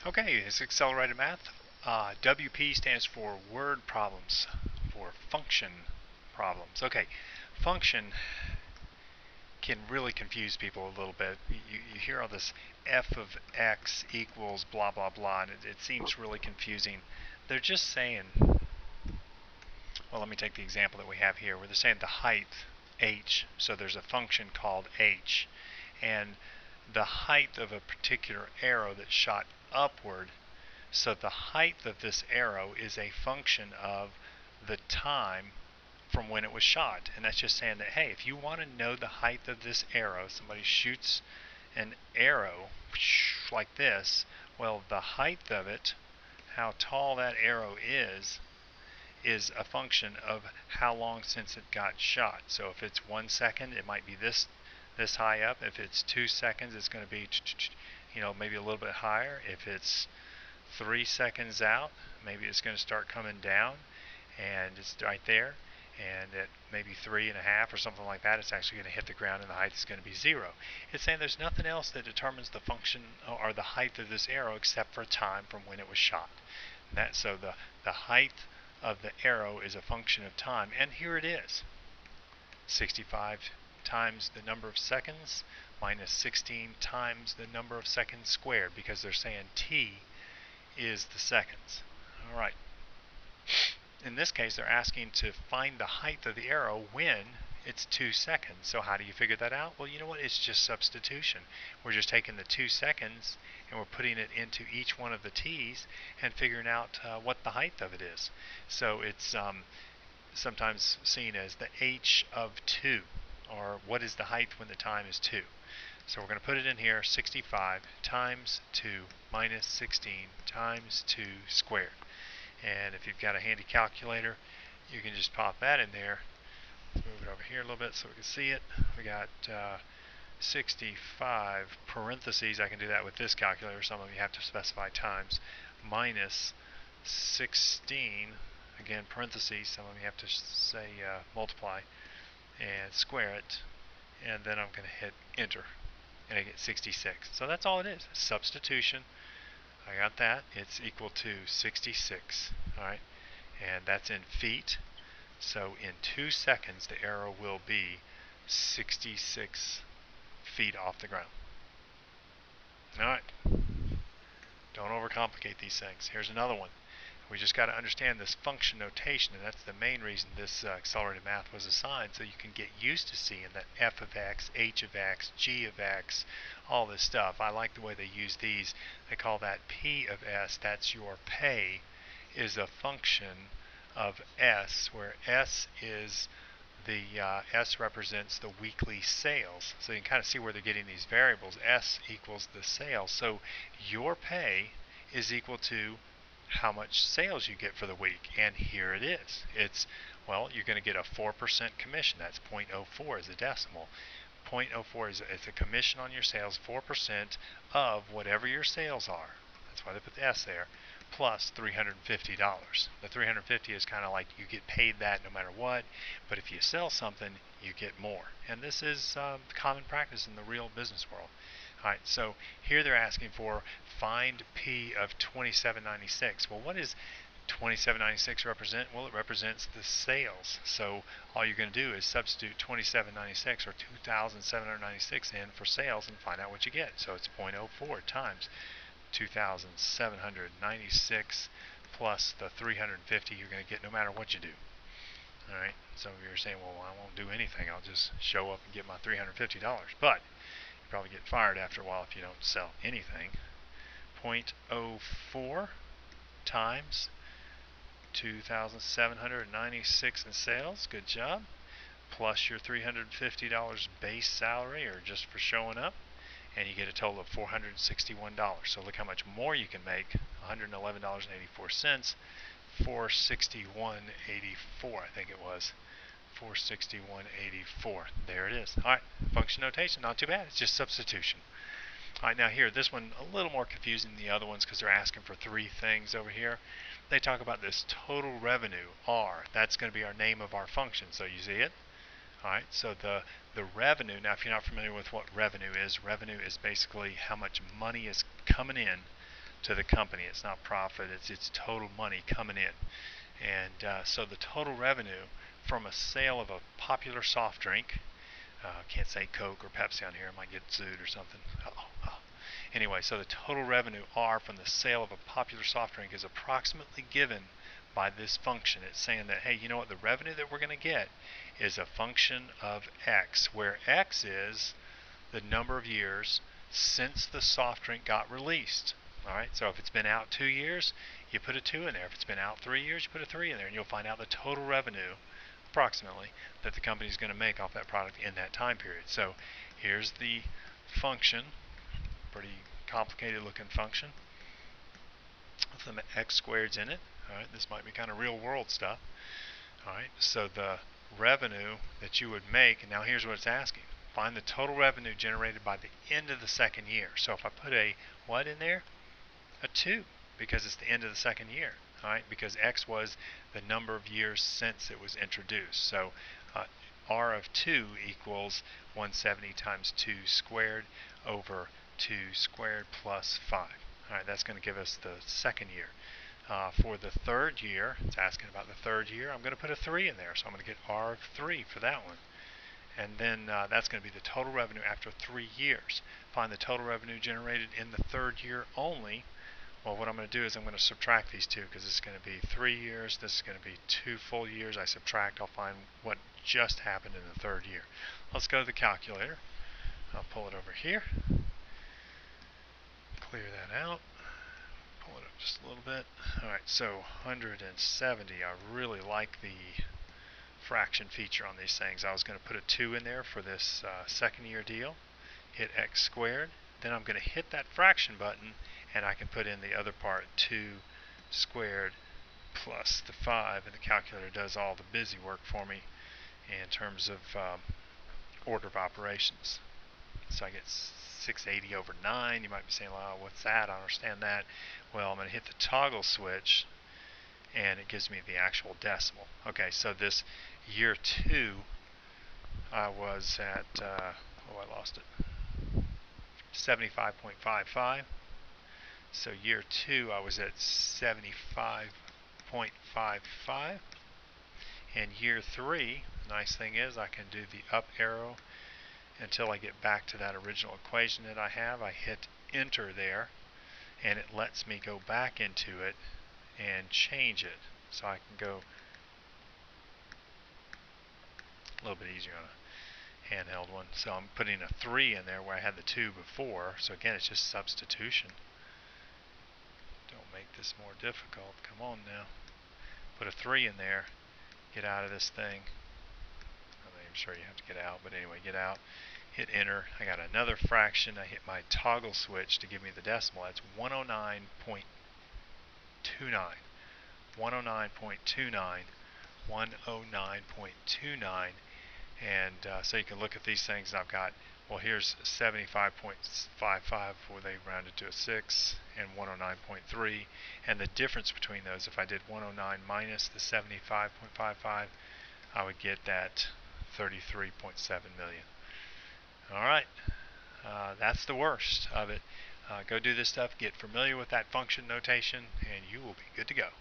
Okay, it's accelerated math. WP stands for word problems, for function problems. Okay, function can really confuse people a little bit. You hear all this f of x equals blah blah blah, and it seems really confusing. They're just saying, well, let me take the example that we have here, where they're saying the height h, so there's a function called h, and the height of a particular arrow that's shot upward. So the height of this arrow is a function of the time from when it was shot. And that's just saying that, hey, if you want to know the height of this arrow, somebody shoots an arrow like this, well, the height of it, how tall that arrow is a function of how long since it got shot. So if it's 1 second, it might be this high up. If it's 2 seconds, it's going to be, maybe a little bit higher. If it's 3 seconds out, maybe it's going to start coming down, and it's right there. And at maybe 3.5 or something like that, it's actually going to hit the ground, and the height is going to be 0. It's saying there's nothing else that determines the function or the height of this arrow except for time from when it was shot. So the height of the arrow is a function of time, and here it is. 65 times the number of seconds minus 16 times the number of seconds squared, because they're saying t is the seconds. All right. In this case, they're asking to find the height of the arrow when it's 2 seconds. So how do you figure that out? Well, you know what? It's just substitution. We're just taking the 2 seconds and we're putting it into each one of the t's and figuring out what the height of it is. So it's sometimes seen as the h of 2, or what is the height when the time is 2. So we're going to put it in here, 65 times 2 minus 16 times 2 squared. And if you've got a handy calculator, you can just pop that in there. Let's move it over here a little bit so we can see it. We got 65 parentheses. I can do that with this calculator. Some of you have to specify times, minus 16, again parentheses. Some of you have to say multiply, and square it. And then I'm going to hit enter, and I get 66. So that's all it is. Substitution. I got that. It's equal to 66. Alright, and that's in feet. So in 2 seconds, the arrow will be 66 feet off the ground. Alright, don't overcomplicate these things. Here's another one. We just got to understand this function notation, and that's the main reason this accelerated math was assigned, so you can get used to seeing that f of x, h of x, g of x, all this stuff. I like the way they use these. They call that p of s. That's your pay, is a function of s, where s is the s represents the weekly sales. So you can kind of see where they're getting these variables. S equals the sales. So your pay is equal to how much sales you get for the week, and here it is. Well, you're going to get a 4% commission. That's 0.04 is a decimal. 0.04 is a commission on your sales, 4% of whatever your sales are. That's why they put the S there, plus $350. The $350 is kind of like you get paid that no matter what, but if you sell something, you get more. And this is common practice in the real business world. Alright, so here they're asking for find P of 2796. Well, what does 2796 represent? Well, it represents the sales. So all you're going to do is substitute 2796 or 2796 in for sales and find out what you get. So it's 0.04 times 2796 plus the 350 you're going to get no matter what you do. Alright, some of you are saying, well, I won't do anything. I'll just show up and get my $350. But you probably get fired after a while if you don't sell anything. 0.04 times 2,796 in sales, good job, plus your $350 base salary, or just for showing up, and you get a total of $461. So look how much more you can make, $111.84, $461.84, I think it was. 461.84. There it is. Alright, function notation, not too bad. It's just substitution. Alright, now here, this one a little more confusing than the other ones because they're asking for 3 things over here. They talk about this total revenue, R. That's going to be our name of our function. So you see it? Alright, so the revenue, now if you're not familiar with what revenue is basically how much money is coming in to the company. It's not profit, it's total money coming in. And so the total revenue from a sale of a popular soft drink, can't say Coke or Pepsi on here, I might get sued or something. Anyway, so the total revenue R from the sale of a popular soft drink is approximately given by this function. It's saying that, hey, you know what, the revenue that we're going to get is a function of X, where X is the number of years since the soft drink got released. Alright, so if it's been out 2 years, you put a 2 in there. If it's been out 3 years, you put a 3 in there, and you'll find out the total revenue, approximately, that the company is going to make off that product in that time period. So here's the function, pretty complicated looking function with some x squareds in it. Alright, this might be kind of real world stuff. Alright, so the revenue that you would make, and now here's what it's asking. Find the total revenue generated by the end of the second year. So if I put a what in there? A 2, because it's the end of the second year. Alright, because X was the number of years since it was introduced. So R of 2 equals 170 times 2 squared over 2 squared plus 5. Alright, that's going to give us the second year. For the third year, it's asking about the third year, I'm going to put a 3 in there. So I'm going to get R of 3 for that one. And then that's going to be the total revenue after 3 years. Find the total revenue generated in the third year only. Well, what I'm going to do is I'm going to subtract these two, because this is going to be 3 years, this is going to be 2 full years. I subtract, I'll find what just happened in the third year. Let's go to the calculator. I'll pull it over here. Clear that out. Pull it up just a little bit. Alright, so 170. I really like the fraction feature on these things. I was going to put a 2 in there for this second year deal. Hit x squared. Then I'm going to hit that fraction button, and I can put in the other part, 2 squared plus the 5, and the calculator does all the busy work for me in terms of order of operations. So I get 680 over 9. You might be saying, well, what's that? I don't understand that. Well, I'm going to hit the toggle switch, and it gives me the actual decimal. Okay, so this year 2, I was at, I lost it, 75.55. So year 2, I was at 75.55. And year 3, nice thing is I can do the up arrow until I get back to that original equation that I have. I hit enter there, and it lets me go back into it and change it. So I can go a little bit easier on a handheld one. So I'm putting a 3 in there where I had the 2 before. So again, it's just substitution. Don't make this more difficult. Come on now. Put a 3 in there. Get out of this thing. I'm not even sure you have to get out, but anyway, get out. Hit enter. I got another fraction. I hit my toggle switch to give me the decimal. That's 109.29. 109.29. 109.29. And so you can look at these things. I've got, well, here's 75.55 where they rounded to a 6, and 109.3. And the difference between those, if I did 109 minus the 75.55, I would get that 33.7 million. Alright, that's the worst of it. Go do this stuff, get familiar with that function notation, and you will be good to go.